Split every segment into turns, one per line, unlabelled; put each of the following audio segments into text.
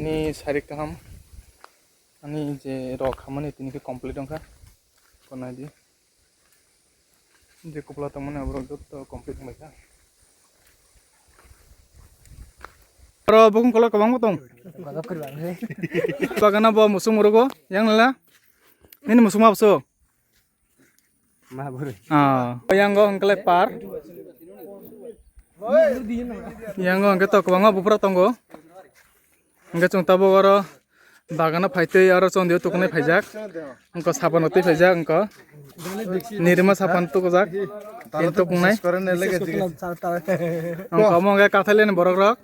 ini sari kaham ani je rok hamani tini ke complete angka kona di je kupla tamane abrok to complete mereka ro bukung kolok kabang potong bagana bo musung murugo yang lala ini musung mapso yang go angkle par yang go angke to kabang bupra tonggo angke chung tabo goro bagana faite aro chondio tukune faijak angko sapan oti faijak angko nirma sapan tukjak কিন্তু Punai angko mongge kathali ne borok rok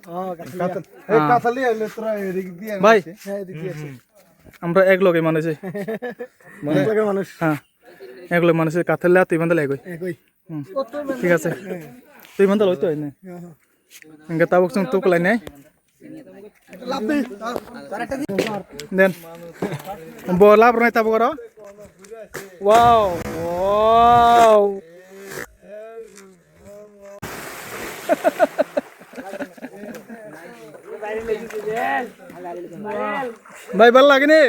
কাথালি হইলে তোরা এদিক দিয়ে
ভাই আমরা এক লগে মানুষ হ্যাঁ এক লগে মানুষ কাথালে তুই বান্ধা লাগই ঠিক আছে তুই বান্ধা লইতো না ইংকে তাবক সং তুক লাই নাই দেন বো লাভ নাই তাবক র ওয়াও ওয়াও ভাই ভাল লাগে নি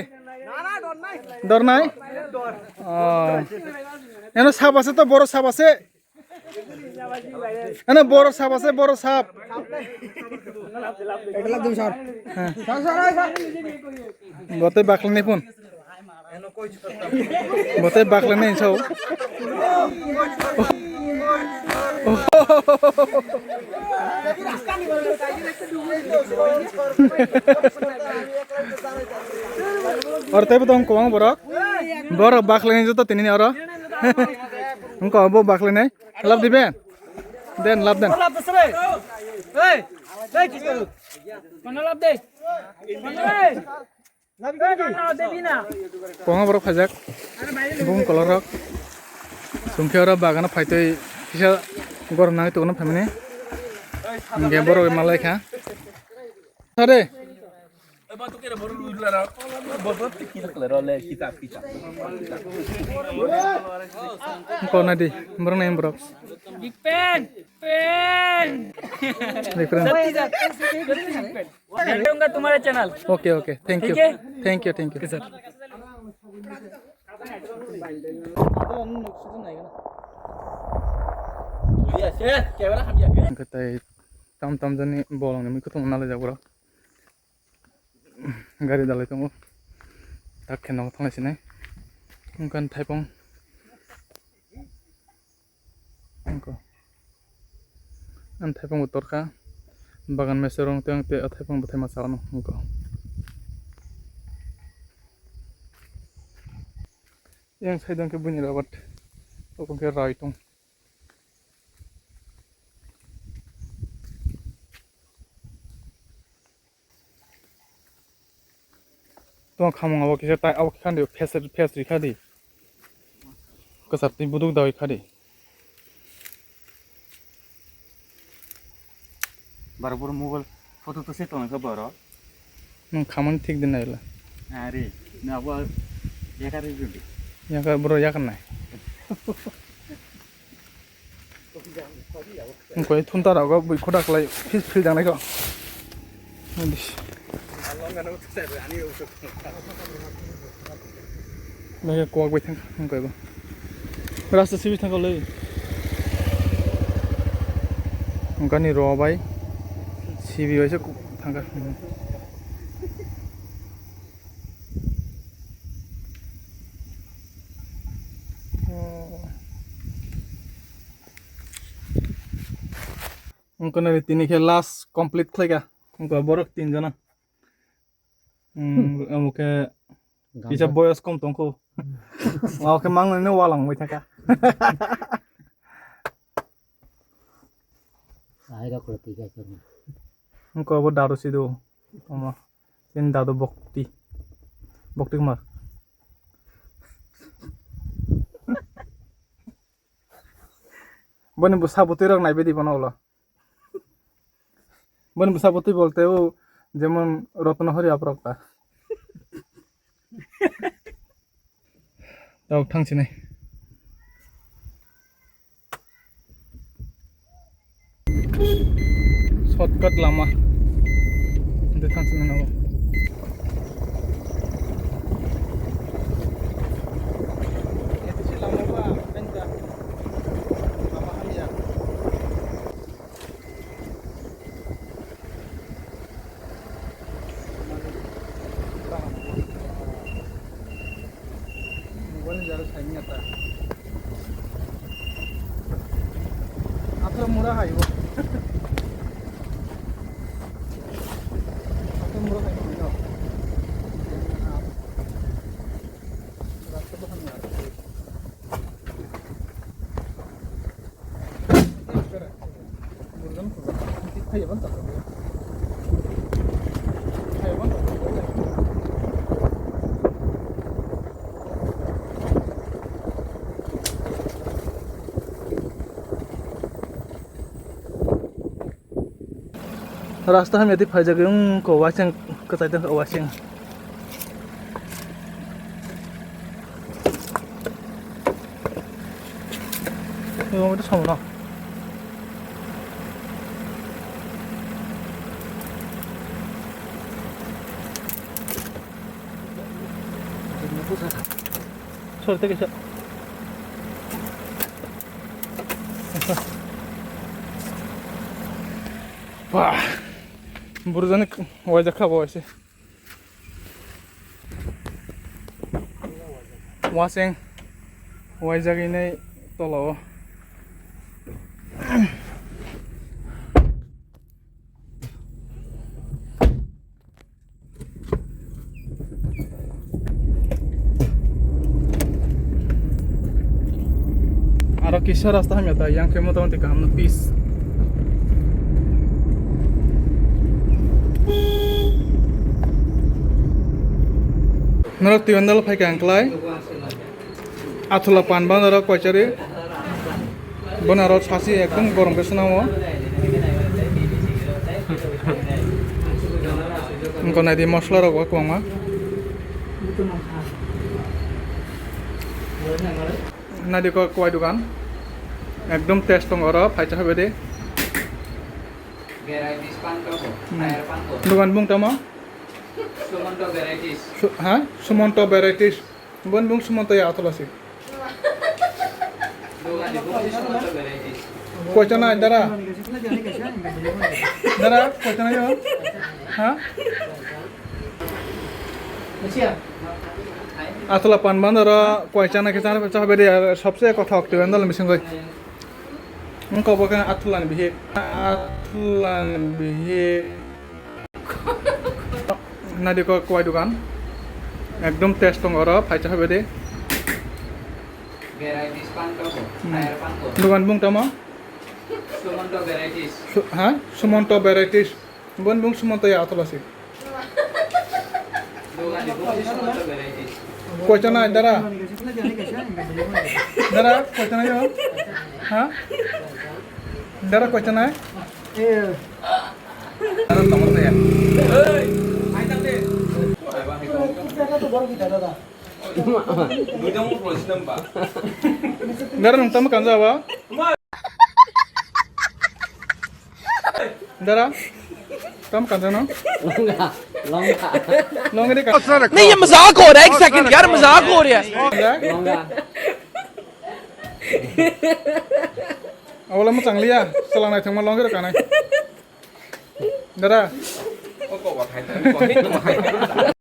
ডর নাই এনে সাপ আছে তো বড় সাপ আছে এনে বড় সাপ আছে বড় সাপ বতে বাকলে নি ফোন বতে বাকলে নি সব और तब तो हमको वहाँ बोरा बाखले जो तो तीन और हमको अब बाखले नहीं लाभ दिबे देन लाभ देन कोंगा बोरा फजक बुम कलर सुंखे और बागान फाइते किसा गरम नांगे तो ना फैमिली गे बोरा मालाय खा अरे kau nadi, berang yang berok.
Big pen.
Big pen.
दूंगा तुम्हारे channel.
Okay, thank you. Sir. Kata tam jani bolong ni, mikut mengenal aja bro. Gari dalai tunggu. Tak kenal thang sini. Mungkin taipong. Angko. An taipong utor ka. Bagan meserong tiang te taipong batai masalah no. Angko. Yang saya dong ke bunyi dapat. Aku ke raitung. तो खामों आवक किसे ताई आवक खाने face रिखा दी कसरती बुदुक दावी khadi
barber mobile photo तो set होने का बारा
नों खामों ठीक दिन नहीं ला
अरे ना वो ये कर रही है
यहाँ का बरो यहाँ करना है कोई थुनता रहोगा बुई खुदा कलाई फिल जाने का Mereka kuat betul, enggak ibu. Rasa sih bisa kalau ini, enggak nih robai, sih bisa ku tangga. Enggak nih ini ke last complete lagi, enggak borok 3 jana. Mungkin bisa boyos kom tongko. Oke mang ini walang macam apa?
आएगा कोई क्या करना.
Engkau apa daru sih tu? Oma, ini daru bokti kemar. Bani busa putih orang naik bedi mana olah? Bani busa putih bolte वो যেমন রত্নহরি আপরক্তা তাও থাংছি নাই shortcut Lama থাংছি না যারা সাইনি এটা আপনার মোড়া হাইব আপনার মোড়া হাইব না রাস্তা বহান না মুরগান খুব খাইবান তা খাইবান रास्ता हम यदि फाइजा गयं को वाचिं कताइदं को वाचिं 이거 뭐지 처음으로 소리 되게 셔 와 burzani wajak khabo ase waseng wajak ini tolo aro kisah rasta ham yata yang kemo tawon tika hamna peace Nara tiwandal phai kangklai athula panban nara koichari bonaro sasi ekdom gorom ke sunamo engko nadi mosla rok kwangma nadi ko kwai dukan ekdom test tongoro phaicha hobe de
varieties panto air panto
dukan bung tama
sumonto varieties
ha sumonto varieties bon bung sumonto ya athula si
dua di bukti sumonto varieties
koichana dara dara koichana yo ha আতলা পান বান্দর কয়চানা কেচানা পেচা হবে দে সবচেয়ে কথা হকতে বান্দল missing গই মন কব কেন আতলান বিহে নাদি ক কয় দোকান একদম টেস্ট দং আর ফাইচা হবে দে
varieties panto air panto
দোকান বুং তামা
sumonto varieties
হ্যাঁ সুমন্ত ভ্যারাইটিস বন বুং সুমন্ত ইয়া আতলাসি
dua di bukti sumonto varieties
কয়চানা দারা দারা কয়চানা yo হ্যাঁ দারা কয়চানা দারা তোমার না Dara nung tama kan jawa? Dara? Tama kan jana? Longa de ka.
नहीं ये मजाक हो रहा है एक सेकंड यार मजाक हो रहा है
Awalnya mau cangli ya, selang naik cuma longa de ka nai. Dara?